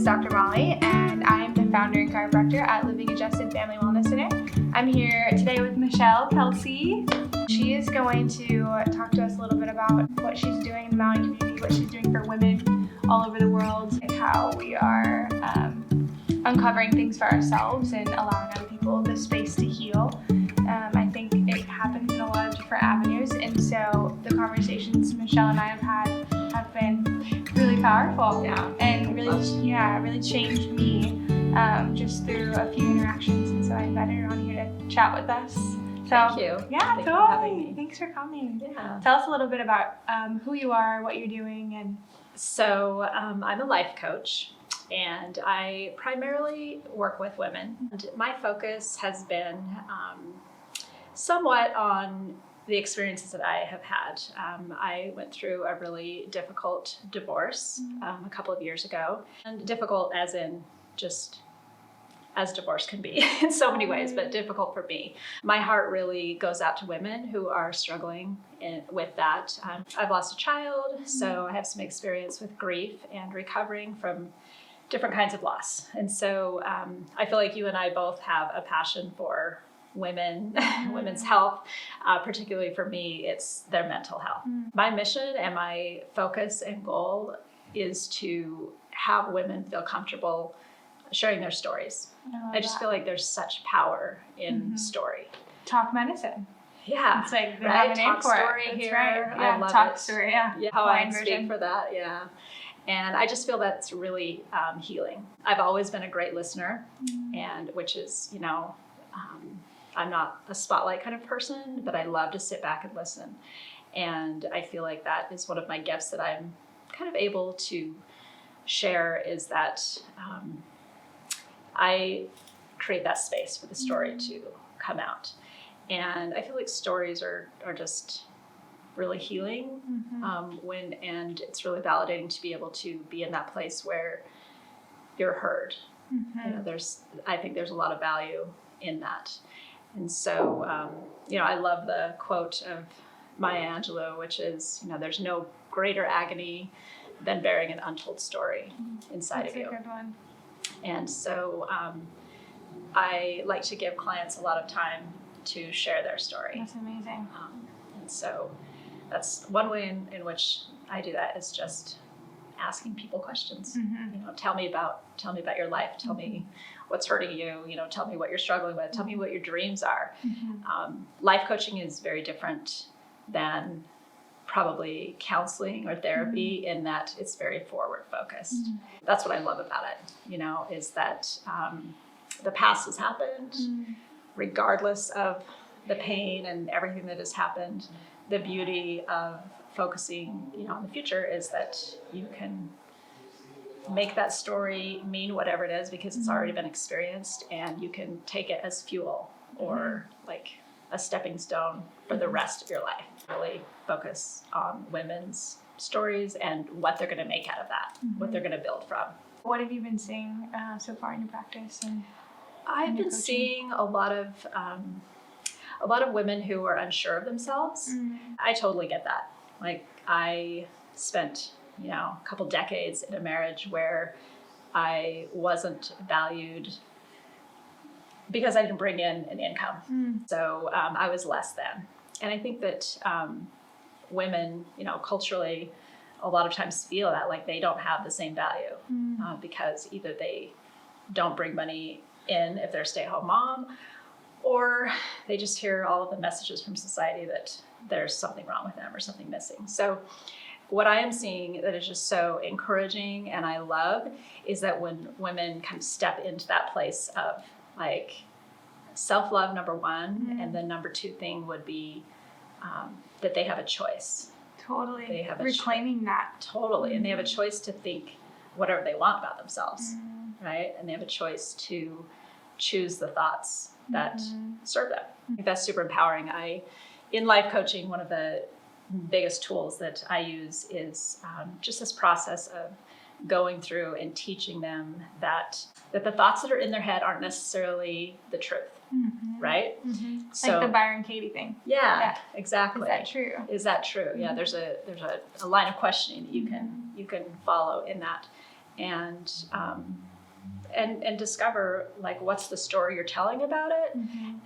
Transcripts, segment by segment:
is Dr. Molly, and I am the founder and chiropractor at Living Adjusted Family Wellness Center. I'm here today with Michelle Kelsey. She is going to talk to us a little bit about what she's doing in the MAUI community, what she's doing for women all over the world, and how we are uncovering things for ourselves and allowing other people the space to heal. I think it happens in a lot of different avenues, and so the conversations Michelle and I have had have been really powerful, and really changed me just through a few interactions. And so I invited her on here to chat with us. So, Thank you. Yeah, Thanks for having me. Thanks for coming. Yeah. Tell us a little bit about who you are, what you're doing, and So I'm a life coach, and I primarily work with women. And my focus has been somewhat on the experiences that I have had. I went through a really difficult divorce a couple of years ago, and difficult as in just as divorce can be in so many ways, but difficult for me. My heart really goes out to women who are struggling with that. I've lost a child, so I have some experience with grief and recovering from different kinds of loss. And so I feel like you and I both have a passion for women, women's health. Particularly for me, it's their mental health. My mission and my focus and goal is to have women feel comfortable sharing their stories. I just feel like there's such power in story. talk medicine. Yeah, It's like they right? have a name Talk for story it. here. Right. I love talk it. story. Yeah. How I Wine speak version. for that. Yeah, and I just feel that's really healing. I've always been a great listener, and which is, I'm not a spotlight kind of person, but I love to sit back and listen. And I feel like that is one of my gifts that I'm kind of able to share, is that I create that space for the story to come out. And I feel like stories are just really healing and it's really validating to be able to be in that place where you're heard. I think there's a lot of value in that. And so, I love the quote of Maya Angelou, which is, there's no greater agony than bearing an untold story inside of you. That's a good one. And so I like to give clients a lot of time to share their story. That's amazing. And so that's one way in which I do that, is just asking people questions. Tell me about your life. Tell me what's hurting you. Tell me what you're struggling with. Tell me what your dreams are. Life coaching is very different than probably counseling or therapy in that it's very forward focused. That's what I love about it, is that the past has happened, regardless of the pain and everything that has happened. The beauty of focusing, on the future is that you can make that story mean whatever it is, because it's already been experienced, and you can take it as fuel or like a stepping stone for the rest of your life. Really focus on women's stories and what they're going to make out of that, what they're going to build from. What have you been seeing so far in your practice? I've been seeing a lot of women who are unsure of themselves. I totally get that. Like, I spent, a couple decades in a marriage where I wasn't valued because I didn't bring in an income. So I was less than. And I think that women, culturally, a lot of times feel that like they don't have the same value because either they don't bring money in if they're a stay-at-home mom, or they just hear all of the messages from society that there's something wrong with them or something missing. So what I am seeing that is just so encouraging and I love is that when women kind of step into that place of like self-love, number one, and then number two thing would be that they have a choice. Totally. They have a reclaiming that. Totally. And they have a choice to think whatever they want about themselves, right? And they have a choice to choose the thoughts that serve them. I think that's super empowering. In life coaching, one of the biggest tools that I use is just this process of going through and teaching them that the thoughts that are in their head aren't necessarily the truth, right? So, like the Byron Katie thing. Yeah, exactly. Is that true? Is that true? Yeah, there's a line of questioning that you can follow in that. and discover like what's the story you're telling about it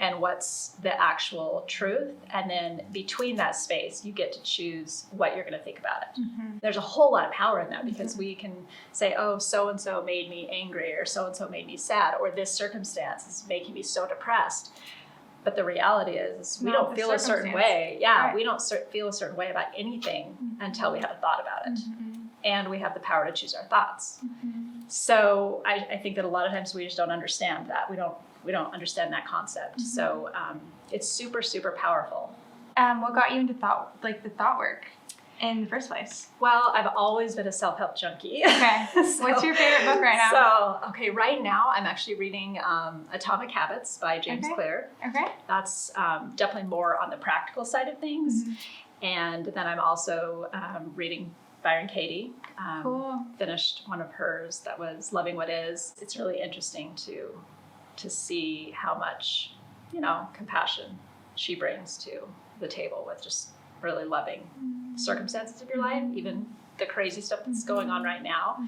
and what's the actual truth. And then between that space, you get to choose what you're going to think about it. There's a whole lot of power in that because we can say, oh, so-and-so made me angry, or so-and-so made me sad, or this circumstance is making me so depressed. But the reality is we don't feel a certain way. Yeah, we don't feel a certain way about anything until we have a thought about it. And we have the power to choose our thoughts. So I think that a lot of times we just don't understand that. We don't understand that concept. So it's super, super powerful. What got you into the thought work in the first place? Well, I've always been a self-help junkie. Okay. What's your favorite book right now? So, right now I'm actually reading Atomic Habits by James Clear. Okay. That's definitely more on the practical side of things. And then I'm also reading Byron Katie. Cool. Finished one of hers that was Loving What Is. It's really interesting to see how much, compassion she brings to the table with just really loving circumstances of your life, even the crazy stuff that's going on right now.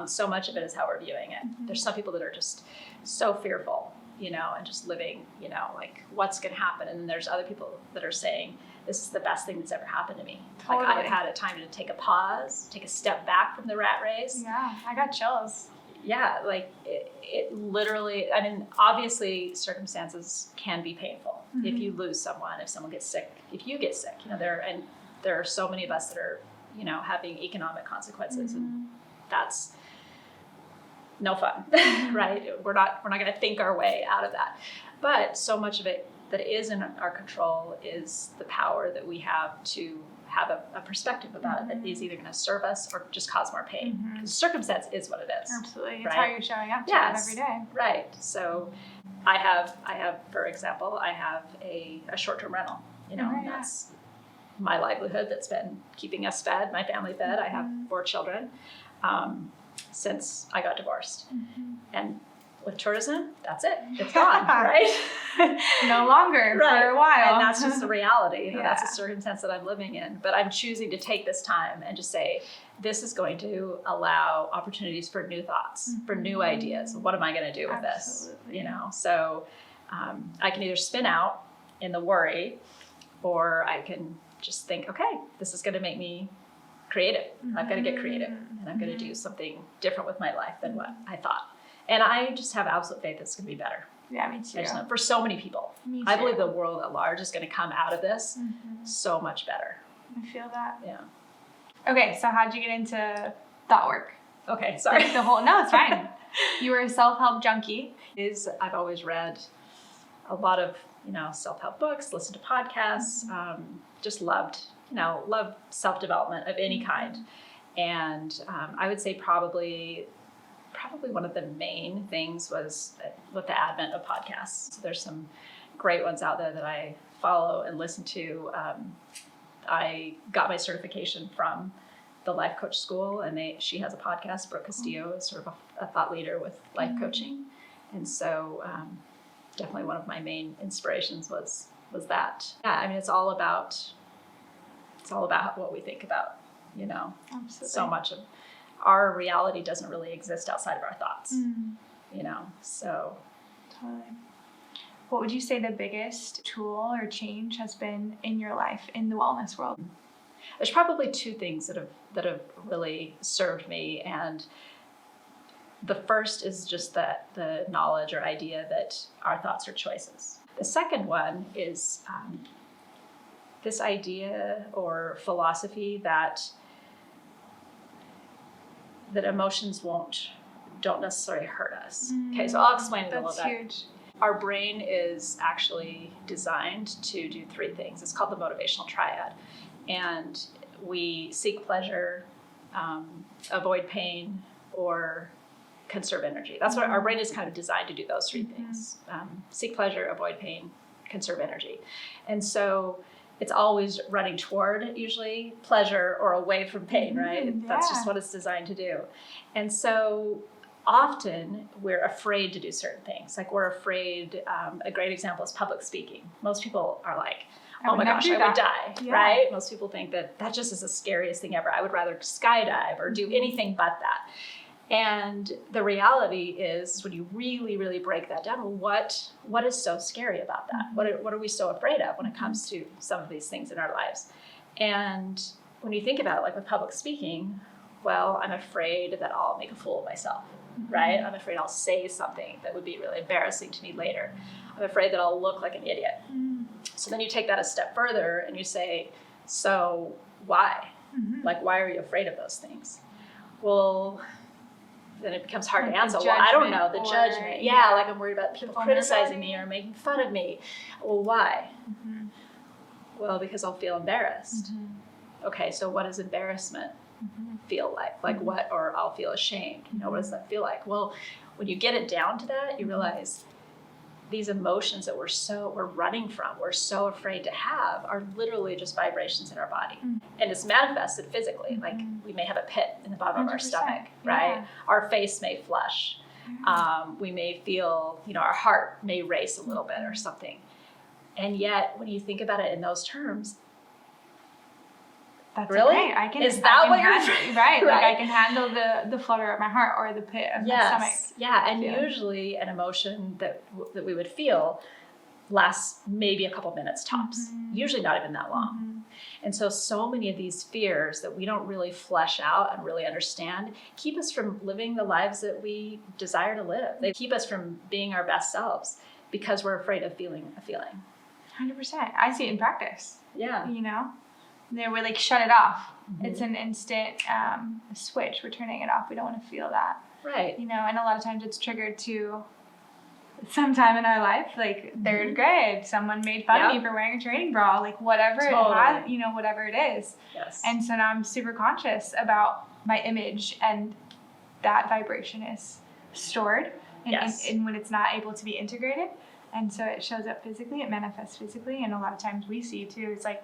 So much of it is how we're viewing it. There's some people that are just so fearful, and just living, like what's going to happen. And then there's other people that are saying, this is the best thing that's ever happened to me. Totally. Like I've had a time to take a pause, take a step back from the rat race. Yeah, I got chills. Yeah, like it literally, obviously circumstances can be painful. If you lose someone, if someone gets sick, if you get sick, there are so many of us that are, having economic consequences, and that's no fun, right? We're not going to think our way out of that. But so much of it that is in our control is the power that we have to have a perspective about it that is either going to serve us or just cause more pain. The circumstance is what it is. Absolutely. It's right? how you're showing up to it every day. Right. So I have, for example, I have a short-term rental, that's my livelihood that's been keeping us fed, my family fed. I have 4 children since I got divorced. And with tourism, that's it. It's gone, right? No longer for a while. And that's just the reality. That's a circumstance that I'm living in. But I'm choosing to take this time and just say, this is going to allow opportunities for new thoughts, for new ideas. What am I going to do with this? So I can either spin out in the worry, or I can just think, okay, this is going to make me creative. I've got to get creative, and I'm going to do something different with my life than what I thought. And I just have absolute faith it's going to be better. Yeah, me too. For so many people. Me too. I believe the world at large is going to come out of this so much better. I feel that. Yeah. Okay, so how'd you get into thought work? Okay, sorry. No, it's fine. You were a self-help junkie. I've always read a lot of, self-help books, listened to podcasts, just loved self-development of any kind. And I would say probably one of the main things was with the advent of podcasts. So there's some great ones out there that I follow and listen to. I got my certification from the life coach school, and she has a podcast. Brooke Castillo is sort of a thought leader with life coaching. And so definitely one of my main inspirations was that. Yeah, it's all about what we think about, Absolutely. So much of our reality doesn't really exist outside of our thoughts, so. Totally. What would you say the biggest tool or change has been in your life in the wellness world? There's probably 2 things that have really served me, and the first is just that the knowledge or idea that our thoughts are choices. The second one is this idea or philosophy that emotions don't necessarily hurt us. Okay, so I'll explain it a little bit. That's huge. Our brain is actually designed to do 3 things. It's called the motivational triad. And we seek pleasure, avoid pain, or conserve energy. That's what our brain is kind of designed to do, those 3 things. Seek pleasure, avoid pain, conserve energy. And so it's always running toward usually pleasure or away from pain, right? Yeah. That's just what it's designed to do. And so often we're afraid to do certain things. Like we're afraid, a great example is public speaking. Most people are like, oh my gosh, I would die, right? Most people think that just is the scariest thing ever. I would rather skydive or do anything but that. And the reality is, when you really, really break that down, what is so scary about that? What are we so afraid of when it comes to some of these things in our lives? And when you think about it, like with public speaking, well, I'm afraid that I'll make a fool of myself, right? I'm afraid I'll say something that would be really embarrassing to me later. I'm afraid that I'll look like an idiot. So then you take that a step further and you say, so why? Like, why are you afraid of those things? Well, then it becomes hard to answer. Well, I don't know, the judgment. Yeah, like I'm worried about people criticizing me or making fun of me. Well, why? Well, because I'll feel embarrassed. Okay, so what does embarrassment feel like? Like what? Or I'll feel ashamed. You know, what does that feel like? Well, when you get it down to that, you realize these emotions that we're running from, we're so afraid to have, are literally just vibrations in our body. And it's manifested physically. Like we may have a pit in the bottom of our stomach, right? Yeah. Our face may flush. We may feel, our heart may race a little bit or something. And yet, when you think about it in those terms, that's really? Okay. Is that what you're handling? Right. Like I can handle the flutter of my heart or the pit of my stomach. Yeah, and usually an emotion that we would feel lasts maybe a couple minutes tops. Usually not even that long. And so many of these fears that we don't really flesh out and really understand keep us from living the lives that we desire to live. They keep us from being our best selves because we're afraid of feeling a feeling. 100%. I see it in practice. Yeah. We like shut it off. It's an instant switch. We're turning it off. We don't want to feel that. Right. And a lot of times it's triggered to sometime in our life, like third grade, someone made fun of me for wearing a training bra, like whatever it has, whatever it is. Yes. And so now I'm super conscious about my image, and that vibration is stored and when it's not able to be integrated. And so it shows up physically, it manifests physically, and a lot of times we see too, it's like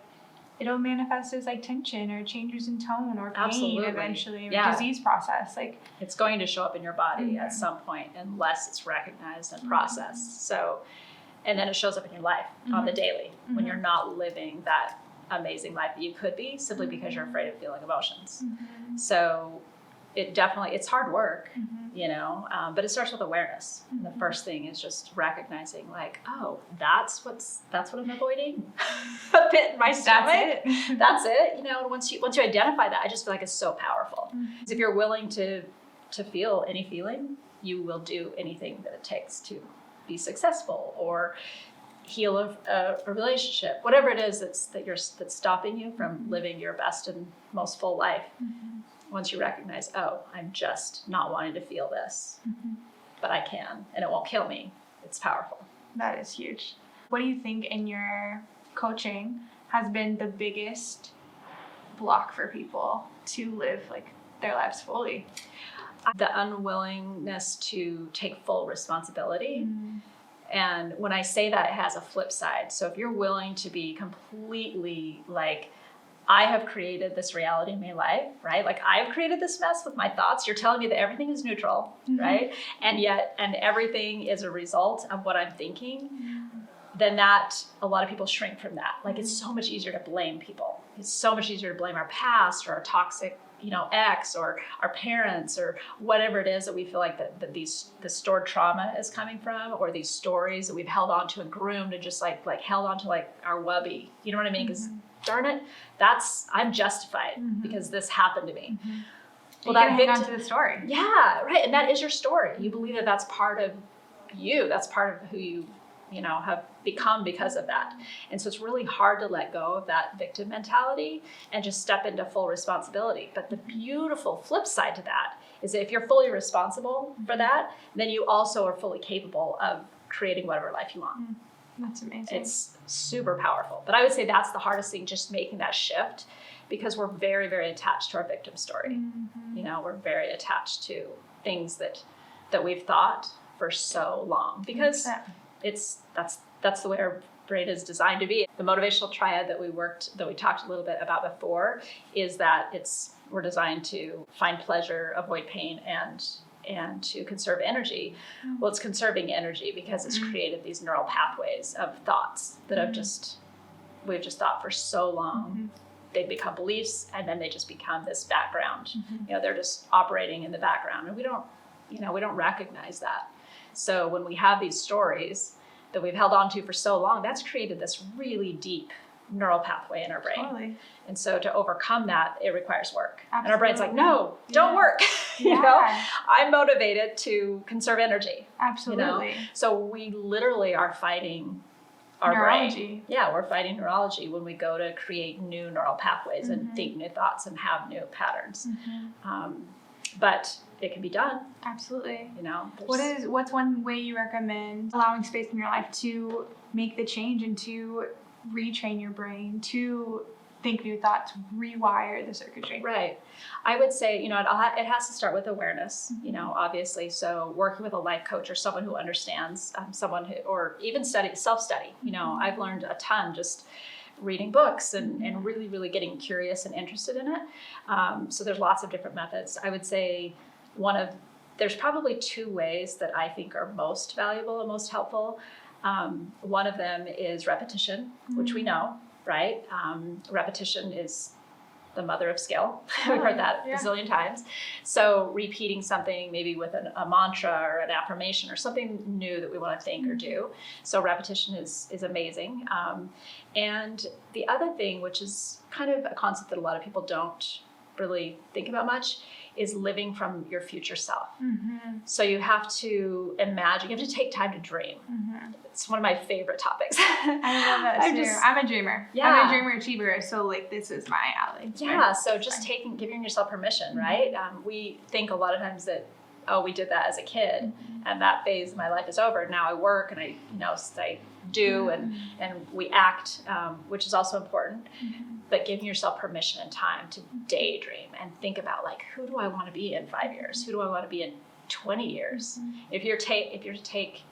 it'll manifest as like tension or changes in tone or pain eventually, or disease process. Like it's going to show up in your body at some point unless it's recognized and processed. So, and then it shows up in your life on the daily when you're not living that amazing life that you could be simply because you're afraid of feeling emotions. So it's hard work, but it starts with awareness. And the first thing is just recognizing, like, oh, that's what I'm avoiding. A pit in my stomach. That's it. And once you identify that, I just feel like it's so powerful. Because if you're willing to feel any feeling, you will do anything that it takes to be successful or heal a relationship, whatever it is that's stopping you from living your best and most full life. Once you recognize, oh, I'm just not wanting to feel this, but I can, and it won't kill me. It's powerful. That is huge. What do you think in your coaching has been the biggest block for people to live like their lives fully? The unwillingness to take full responsibility. And when I say that, it has a flip side. So if you're willing to be completely like, I have created this reality in my life, right? Like I've created this mess with my thoughts. You're telling me that everything is neutral, right? And everything is a result of what I'm thinking. Then a lot of people shrink from that. Like it's so much easier to blame people. It's so much easier to blame our past or our toxic, ex or our parents or whatever it is that we feel like that the stored trauma is coming from, or these stories that we've held on to and groomed and just like held on to like our wubby. You know what I mean? Because darn it, I'm justified because this happened to me. Well, that hang on to the story. Yeah, right. And that is your story. You believe that that's part of you. That's part of who you have become because of that. And so it's really hard to let go of that victim mentality and just step into full responsibility. But the beautiful flip side to that is that if you're fully responsible for that, then you also are fully capable of creating whatever life you want. That's amazing. It's super powerful. But I would say that's the hardest thing, just making that shift, because we're very, very attached to our victim story. We're very attached to things that we've thought for so long, because that's the way our brain is designed to be. The motivational triad that we talked a little bit about before is that we're designed to find pleasure, avoid pain, and to conserve energy. Well, it's conserving energy because it's created these neural pathways of thoughts that we've just thought for so long. they become beliefs, and then they just become this background. They're just operating in the background, and we don't recognize that. So when we have these stories that we've held on to for so long, that's created this really deep neural pathway in our brain. Totally. And so to overcome that, it requires work. Absolutely. And our brain's like, no, don't work. I'm motivated to conserve energy. Absolutely. So we literally are fighting our neurology. brain. Yeah, we're fighting neurology when we go to create new neural pathways and think new thoughts and have new patterns. But it can be done. Absolutely. What's one way you recommend allowing space in your life to make the change and to retrain your brain to think new thoughts, rewire the circuitry? Right. I would say, it has to start with awareness, obviously. So working with a life coach or someone who understands, or even self-study. I've learned a ton just reading books and really, really getting curious and interested in it. So there's lots of different methods. I would say there's probably two ways that I think are most valuable and most helpful. One of them is repetition, which we know, right? Repetition is the mother of skill. We've heard that a zillion times. So repeating something maybe with a mantra or an affirmation or something new that we want to think or do. So repetition is amazing. And the other thing, which is kind of a concept that a lot of people don't really think about much, is living from your future self. So you have to imagine, you have to take time to dream. It's one of my favorite topics. I love that too. I'm a dreamer. Yeah. I'm a dreamer achiever, so this is my alley. Yeah, so just giving yourself permission, right? We think a lot of times that, we did that as a kid, and that phase of my life is over. Now I work and I do and we act, which is also important. But giving yourself permission and time to daydream and think about who do I want to be in 5 years? Who do I want to be in 20 years? If you're to take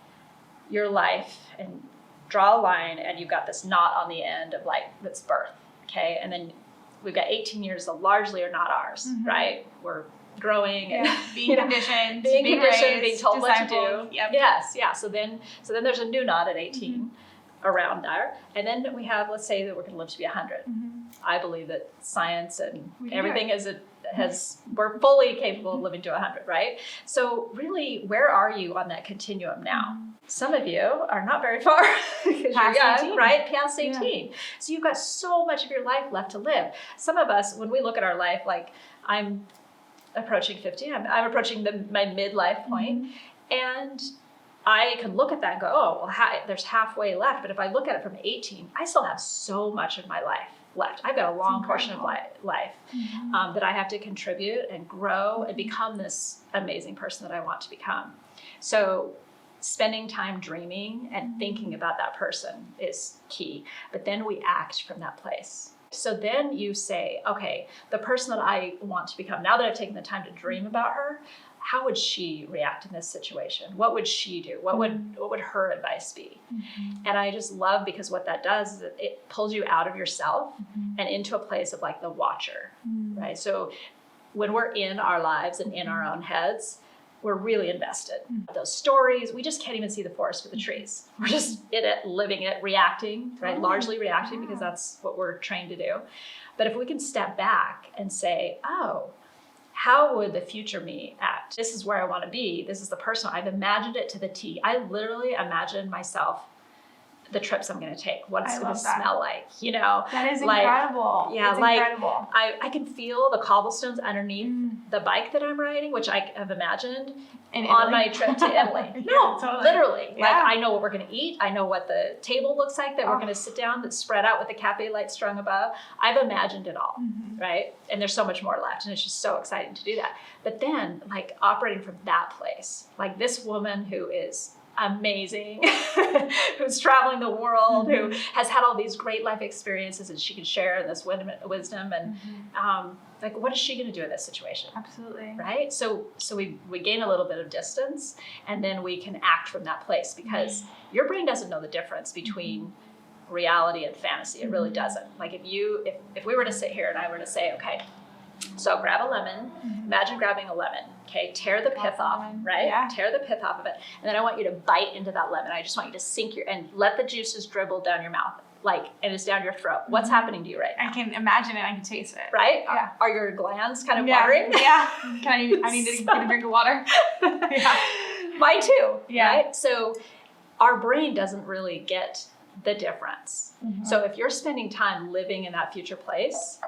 your life and draw a line, and you've got this knot on the end of that's birth, okay? And then we've got 18 years that largely are not ours, right? We're growing and being conditioned, being told what to do. Yep. Yes, yeah. So then there's a new knot at 18 around there, and then we have, let's say that we're going to live to be 100. I believe that science and everything we're fully capable of living to 100, right? So really, where are you on that continuum now? Some of you are not very far because Past you're young, 18. right? Past 18. So you've got so much of your life left to live. Some of us, when we look at our life, I'm approaching 50, I'm approaching my midlife point, and I can look at that and go, there's halfway left. But if I look at it from 18, I still have so much of my life left. I've got a long portion of life that I have to contribute and grow and become this amazing person that I want to become. So spending time dreaming and thinking about that person is key. But then we act from that place. So then you say, okay, the person that I want to become, now that I've taken the time to dream about her, how would she react in this situation? What would she do? What would her advice be? And I just love, because what that does is it pulls you out of yourself and into a place of the watcher, right? So when we're in our lives and in our own heads, we're really invested. Those stories, we just can't even see the forest for the trees. We're just in it, living it, reacting, right? Largely reacting, because that's what we're trained to do. But if we can step back and say, how would the future me act? This is where I want to be. This is the person. I've imagined it to the T. I literally imagined myself, the trips I'm going to take, what it's going to smell like, That is incredible. Yeah, it's incredible. I can feel the cobblestones underneath the bike that I'm riding, which I have imagined on my trip to Italy. No, totally. Literally. Yeah. I know what we're going to eat. I know what the table looks like that we're going to sit down, that's spread out with the cafe light strung above. I've imagined it all, right? And there's so much more left, and it's just so exciting to do that. But then, operating from that place, this woman who is amazing, who's traveling the world, who has had all these great life experiences that she can share, and this wisdom, and what is she going to do in this situation? Absolutely. Right? So we gain a little bit of distance, and then we can act from that place, because your brain doesn't know the difference between reality and fantasy. It really doesn't. If we were to sit here and I were to say, okay, so grab a lemon, imagine grabbing a lemon, okay, tear the pith off, right? Yeah. Tear the pith off of it. And then I want you to bite into that lemon. I just want you to and let the juices dribble down your mouth. like, and it's down your throat. What's happening to you right now? I can imagine it. I can taste it. Right? Yeah. Are your glands kind of watering? Yeah. I need to get a drink of water. Yeah. Mine too. Yeah. Right? So our brain doesn't really get the difference. So if you're spending time living in that future place,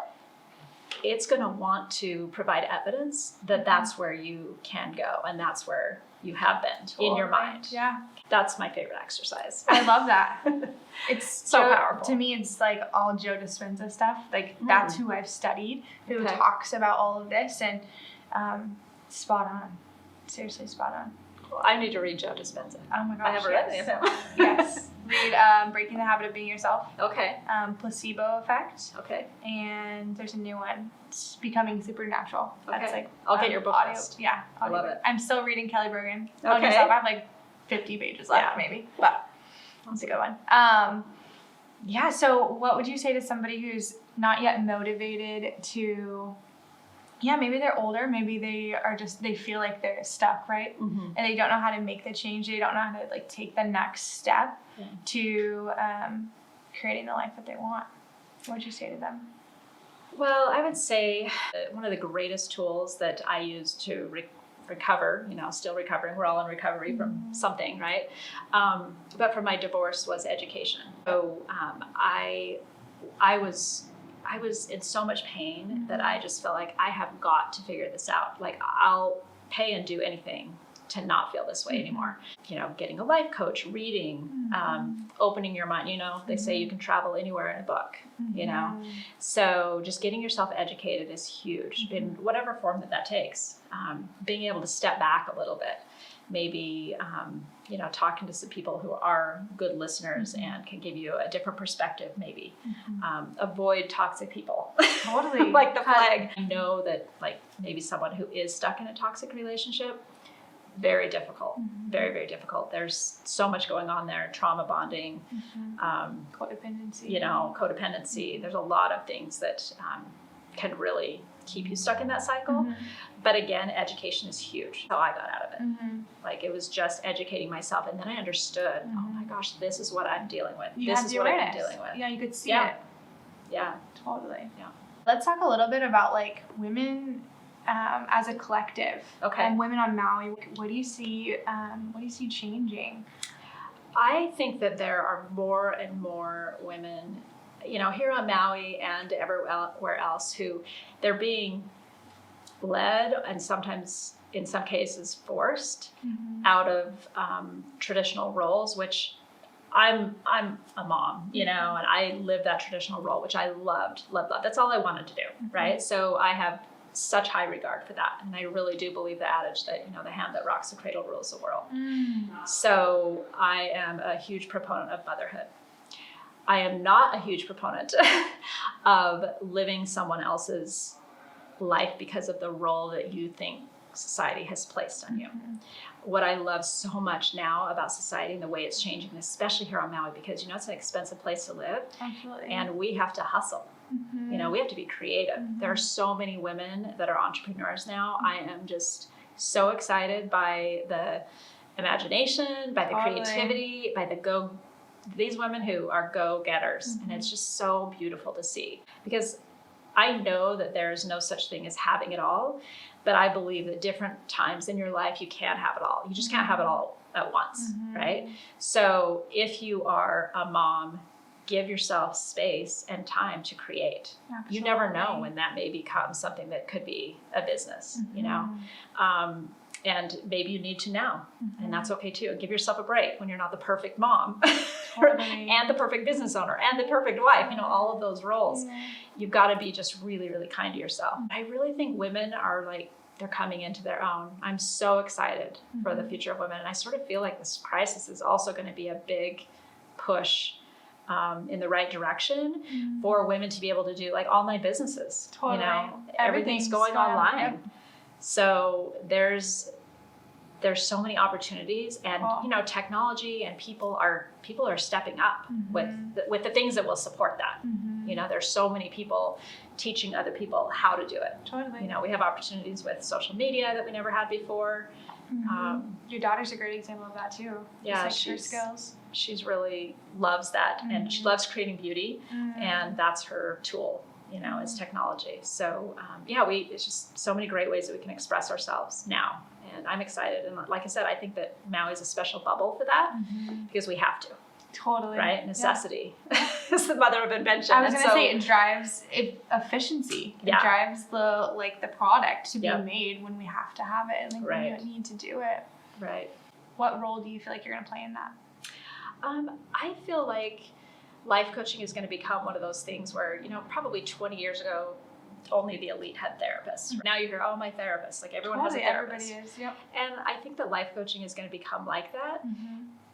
it's going to want to provide evidence that that's where you can go and that's where you have been in your mind. Yeah. That's my favorite exercise. I love that. It's So powerful. To me, it's like all Joe Dispenza stuff. Like that's who I've studied, who talks about all of this, and spot on. Seriously, spot on. Well, I need to read Joe Dispenza. Oh my gosh, I haven't read any of him. Yes. Read Breaking the Habit of Being Yourself. Okay. Placebo Effect. Okay. And there's a new one, it's Becoming Supernatural. Okay. That's like I'll get your book audio. list. Yeah. I love it. I'm still reading Kelly Brogan. Okay. Yourself. I have like 50 pages left, maybe, but that's a good one. Yeah. So, what would you say to somebody who's not yet motivated to? Yeah, maybe they're older. Maybe they feel like they're stuck, right? And they don't know how to make the change. They don't know how to like take the next step to creating the life that they want. What would you say to them? Well, I would say one of the greatest tools that I use to recover, still recovering. We're all in recovery from something, right? But for my divorce was education. So I was in so much pain that I just felt like I have got to figure this out. Like I'll pay and do anything to not feel this way anymore. Getting a life coach, reading, opening your mind. They say you can travel anywhere in a book, So just getting yourself educated is huge in whatever form that takes. Being able to step back a little bit, maybe, talking to some people who are good listeners and can give you a different perspective, maybe. Avoid toxic people. Totally. Like the plague. I know that like maybe someone who is stuck in a toxic relationship, very difficult, very, very difficult. There's so much going on there, trauma bonding, codependency. Codependency. There's a lot of things that can really keep you stuck in that cycle. But again, education is huge. How I got out of it. Like it was just educating myself. And then I understood, oh my gosh, this is what I'm dealing with. This is what I've been dealing with. Yeah, you could see it. Yeah. Totally. Yeah. Let's talk a little bit about like women as a collective. Okay. And women on Maui. What do you see changing? I think that there are more and more women, here on Maui and everywhere else who they're being led and sometimes in some cases forced out of traditional roles, which I'm a mom, and I lived that traditional role, which I loved. That's all I wanted to do, right? So I have such high regard for that. And I really do believe the adage that, the hand that rocks the cradle rules the world. So I am a huge proponent of motherhood. I am not a huge proponent of living someone else's life because of the role that you think society has placed on you. What I love so much now about society and the way it's changing, especially here on Maui, because it's an expensive place to live. Absolutely. And we have to hustle. We have to be creative. There are so many women that are entrepreneurs now. I am just so excited by the imagination, by the creativity, by these women who are go-getters. And it's just so beautiful to see, because I know that there is no such thing as having it all, but I believe that different times in your life, you can't have it all. You just can't have it all at once, right? So if you are a mom, give yourself space and time to create. Absolutely. You never know when that may become something that could be a business, and maybe you need to now, and that's okay too. Give yourself a break when you're not the perfect mom and the perfect business owner and the perfect wife, all of those roles. You've got to be just really, really kind to yourself. I really think women are they're coming into their own. I'm so excited for the future of women. And I sort of feel like this crisis is also going to be a big push in the right direction for women to be able to do online businesses. Totally. Everything's going online. Yep. So there's there's so many opportunities, and you know, technology and people are stepping up with the things that will support that. You know, there's so many people teaching other people how to do it. Totally. You know, we have opportunities with social media that we never had before. Your daughter's a great example of that too. Yeah, just, like, her skills. She's really loves that, and she loves creating beauty, and that's her tool. You know, is technology. So it's just so many great ways that we can express ourselves now. And I'm excited. And like I said, I think that Maui is a special bubble for that because we have to. Totally. Right? Necessity is the mother of invention. I was going to say it drives efficiency. It drives the product to be made when we have to have it and when we need to do it. Right. What role do you feel like you're going to play in that? I feel like life coaching is going to become one of those things where, you know, probably 20 years ago, only the elite had therapists. Now you hear, oh, my therapist. Like everyone has a therapist. Everybody is, yep. And I think that life coaching is going to become like that.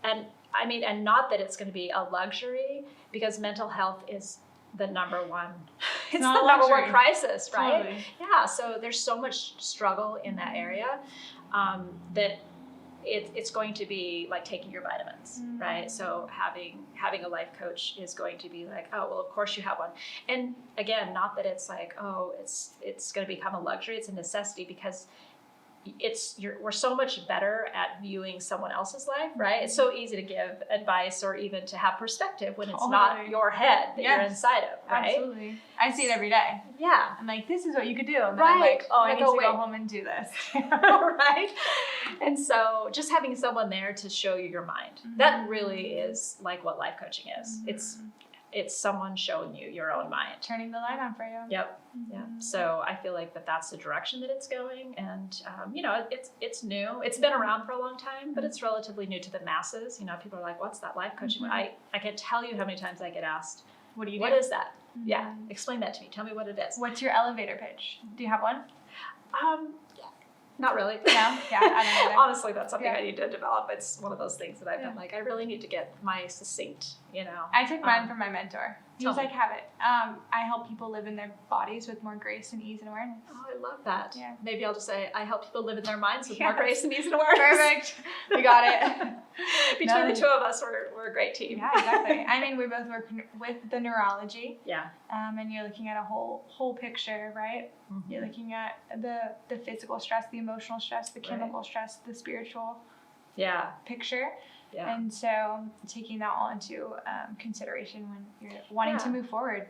And I mean, and not that it's going to be a luxury, because mental health is the number one. It's the number one crisis, right? Totally. Yeah. So there's so much struggle in that area that it's going to be like taking your vitamins, right? So having a life coach is going to be like, oh, well, of course you have one. And again, not that it's like, oh, it's going to become a luxury. It's a necessity, because we're so much better at viewing someone else's life, right? It's so easy to give advice or even to have perspective when it's not your head that you're inside of, right? Absolutely. I see it every day. Yeah. I'm like, this is what you could do. And then I'm like, oh, I need to go home and do this. Right? And so just having someone there to show you your mind, that really is like what life coaching is. It's someone showing you your own mind. Turning the light on for you. Yep. Yeah. So I feel like that's the direction that it's going. And, you know, it's new. It's been around for a long time, but it's relatively new to the masses. You know, people are like, what's that life coaching? I can't tell you how many times I get asked, what do you do? What is that? Yeah. Explain that to me. Tell me what it is. What's your elevator pitch? Do you have one? Not really. No? Yeah, I don't know. Honestly, that's something I need to develop. It's one of those things that I've been like, I really need to get my succinct, you know. I took mine from my mentor. He was like, have it. I help people live in their bodies with more grace and ease and awareness. Oh, I love that. Yeah. Maybe I'll just say, I help people live in their minds with more grace and ease and awareness. Perfect. We got it. Between the two of us, we're a great team. Yeah, exactly. I mean, we both work with the neurology. Yeah. And you're looking at a whole picture, right? You're looking at the physical stress, the emotional stress, the chemical stress, the spiritual picture. Yeah. And so taking that all into consideration when you're wanting to move forward.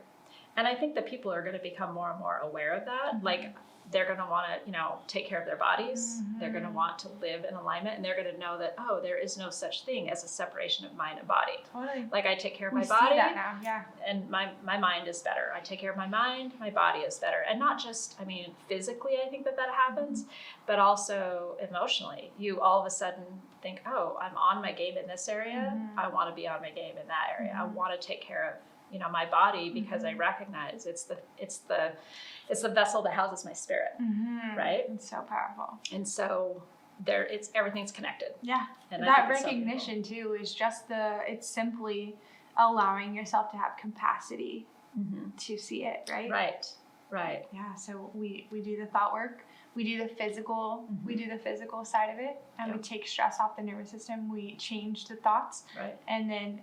And I think that people are going to become more and more aware of that. Like they're going to want to, you know, take care of their bodies. They're going to want to live in alignment, and they're going to know that, oh, there is no such thing as a separation of mind and body. Totally. Like I take care of my body. See that now. Yeah. And my mind is better. I take care of my mind, my body is better. And not just, I mean, physically, I think that happens, but also emotionally. You all of a sudden think, oh, I'm on my game in this area. I want to be on my game in that area. I want to take care of, you know, my body, because I recognize it's the vessel that houses my spirit, right? It's so powerful. And so everything's connected. Yeah. And that recognition too is just it's simply allowing yourself to have capacity to see it, right? Right. Yeah. So we do the thought work. We do the physical. We do the physical side of it, and we take stress off the nervous system. We change the thoughts, and then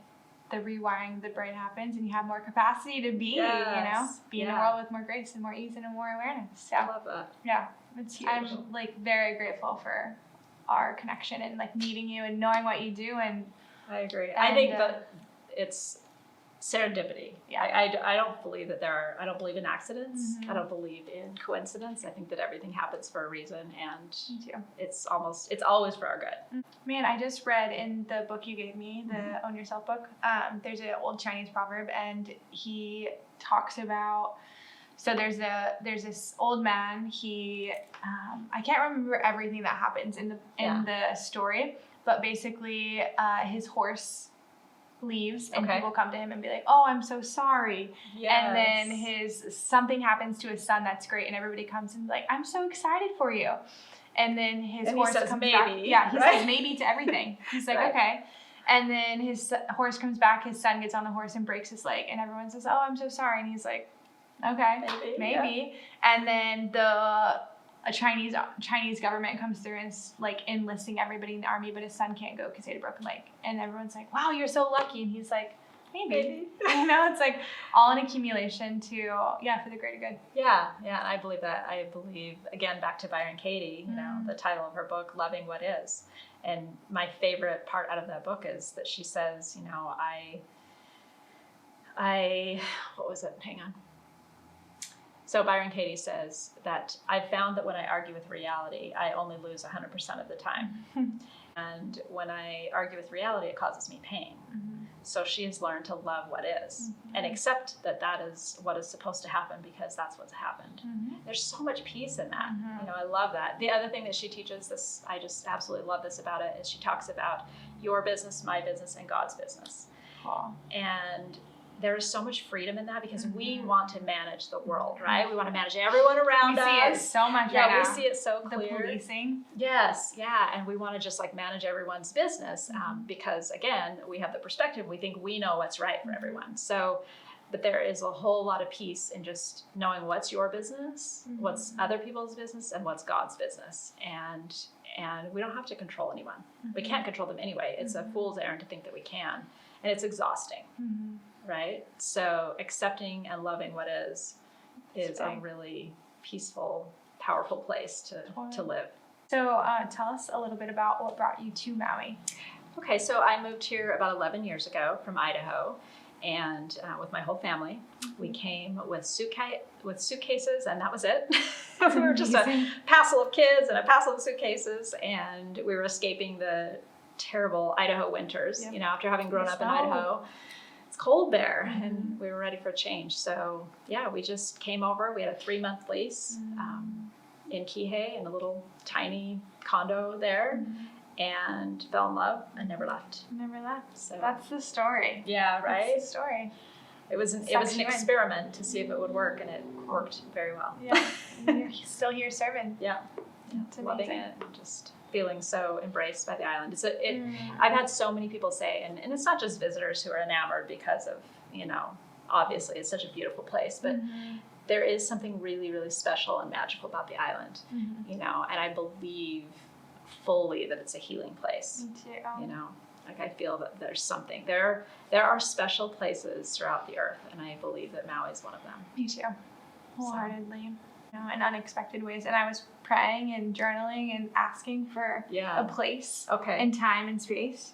the rewiring of the brain happens, and you have more capacity to be, you know, be in the world with more grace and more ease and more awareness. So, I love that. Yeah, it's huge. I'm like very grateful for our connection and like meeting you and knowing what you do. And I agree. I think that it's serendipity. Yeah. I don't believe that I don't believe in accidents. I don't believe in coincidence. I think that everything happens for a reason, and it's always for our good. Man, I just read in the book you gave me, the Own Yourself book, there's an old Chinese proverb, and he talks about, so there's this old man, he I can't remember everything that happens in the story, but basically his horse leaves, and people come to him and be like, oh, I'm so sorry. And then something happens to his son that's great, and everybody comes and like, I'm so excited for you. And then his horse comes back. Yeah, he says maybe to everything. He's like, okay. And then his horse comes back, his son gets on the horse and breaks his leg, and everyone says, oh, I'm so sorry. And he's like, okay, maybe. Yeah. And then a Chinese government comes through and is like enlisting everybody in the army, but his son can't go because he had a broken leg. And everyone's like, wow, you're so lucky. And he's like, maybe. You know, it's like all an accumulation to, for the greater good. Yeah, I believe that. I believe, again, back to Byron Katie, you know, the title of her book, Loving What Is. And my favorite part out of that book is that she says, you know, what was it? Hang on. So Byron Katie says that I've found that when I argue with reality, I only lose 100% of the time. And when I argue with reality, it causes me pain. So she has learned to love what is and accept that that is what is supposed to happen because that's what's happened. There's so much peace in that. You know, I love that. The other thing that she teaches, this, I just absolutely love this about it, is she talks about your business, my business, and God's business. And there is so much freedom in that because we want to manage the world, right? We want to manage everyone around us. We see it so much right now. We see it so clear. The policing. Yes, and we want to just like manage everyone's business because again, we have the perspective, we think we know what's right for everyone. So, but there is a whole lot of peace in just knowing what's your business, what's other people's business, and what's God's business. And we don't have to control anyone. We can't control them anyway. It's a fool's errand to think that we can. And it's exhausting. Right? So accepting and loving what is a really peaceful, powerful place to live. So tell us a little bit about what brought you to Maui. Okay, so I moved here about 11 years ago from Idaho, and with my whole family. We came with suitcases, and that was it. We were just a passel of kids and a passel of suitcases, and we were escaping the terrible Idaho winters, you know, after having grown up in Idaho. It's cold there, and we were ready for a change. So we just came over. We had a 3-month lease in Kihei in a little tiny condo there, and fell in love and never left. So that's the story. Yeah, right. That's the story. It was an experiment to see if it would work, and it worked very well. Yeah, you're still here serving. Yeah, loving it, and just feeling so embraced by the island. I've had so many people say, and it's not just visitors who are enamored because of, you know, obviously it's such a beautiful place, but there is something really, really special and magical about the island, you know, and I believe fully that it's a healing place. Me too. You know, like I feel that there's something, there are special places throughout the earth, and I believe that Maui is one of them. Me too, wholeheartedly. You know, in unexpected ways. And I was praying and journaling and asking for a place and time and space.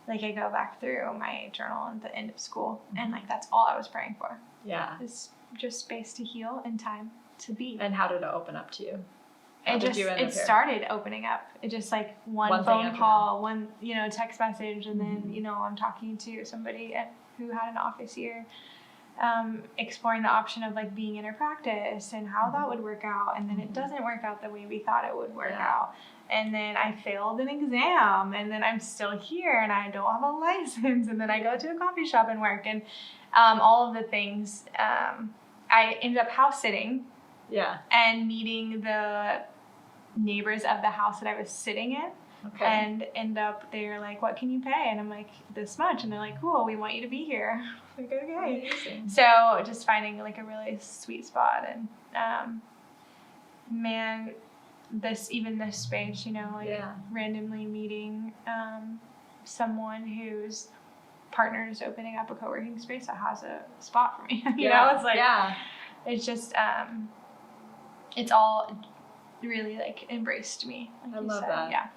Like I go back through my journal at the end of school, and like that's all I was praying for. Yeah. Is just space to heal and time to be. And how did it open up to you? It started opening up. It just like one phone call, one, you know, text message, and then, you know, I'm talking to somebody who had an office year. Exploring the option of like being in her practice and how that would work out, and then it doesn't work out the way we thought it would work out, and then I failed an exam, and then I'm still here and I don't have a license, and then I go to a coffee shop and work, and all of the things. I ended up house sitting and meeting the neighbors of the house that I was sitting in. And end up, they're like, what can you pay? And I'm like, this much. And they're like, cool, we want you to be here. I'm like, okay. Amazing. So just finding like a really sweet spot. And this space, you know, like randomly meeting someone whose partner is opening up a co-working space that has a spot for me. you know, it's like, it's just, it's all really like embraced me. Like I love that. Yeah.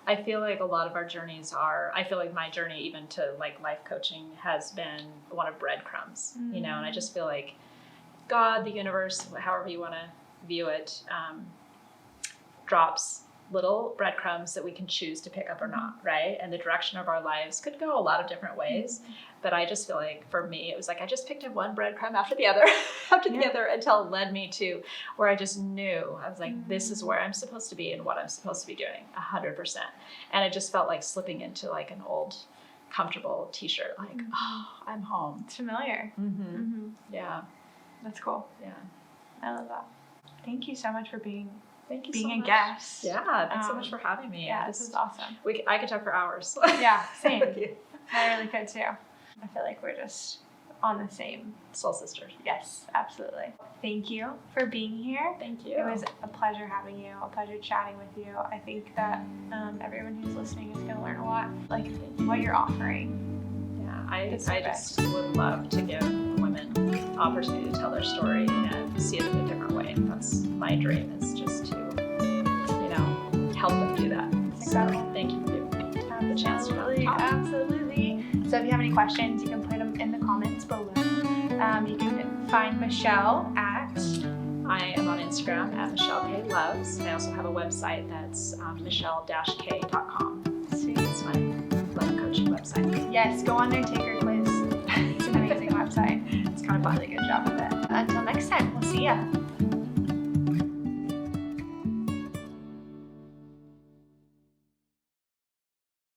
I feel like a lot of our journeys I feel like my journey even to like life coaching has been one of breadcrumbs, you know, and I just feel like God, the universe, however you want to view it, drops little breadcrumbs that we can choose to pick up or not, right? And the direction of our lives could go a lot of different ways. But I just feel like for me, it was like I just picked up one breadcrumb after the other, until it led me to where I just knew. I was like, this is where I'm supposed to be and what I'm supposed to be doing, 100%. And it just felt like slipping into like an old, comfortable t-shirt, like, oh, I'm home. It's familiar. Yeah. That's cool. Yeah. I love that. Thank you so much for being so a much. guest. Yeah, thanks so much for having me. Yeah, this is awesome. I could talk for hours. Yeah, same. I really could too. I feel like we're just on the same. Soul sisters. Yes, absolutely. Thank you for being here. Thank you. It was a pleasure having you, a pleasure chatting with you. I think that everyone who's listening is going to learn a lot, like what you're offering. Yeah, I just would love to give women the opportunity to tell their story and see it in a different way. That's my dream, is just to, help them do that. Exactly. So thank you for giving me the chance to talk. Absolutely. So if you have any questions, you can put them in the comments below. You can find Michelle at... I am on Instagram at MichelleKLoves. I also have a website that's michelle-k.com. Sweet. It's my life coaching website. Yes, go on there, take her quiz. It's an amazing website. It's kind of fun. Really good job with it. Until next time, we'll see ya.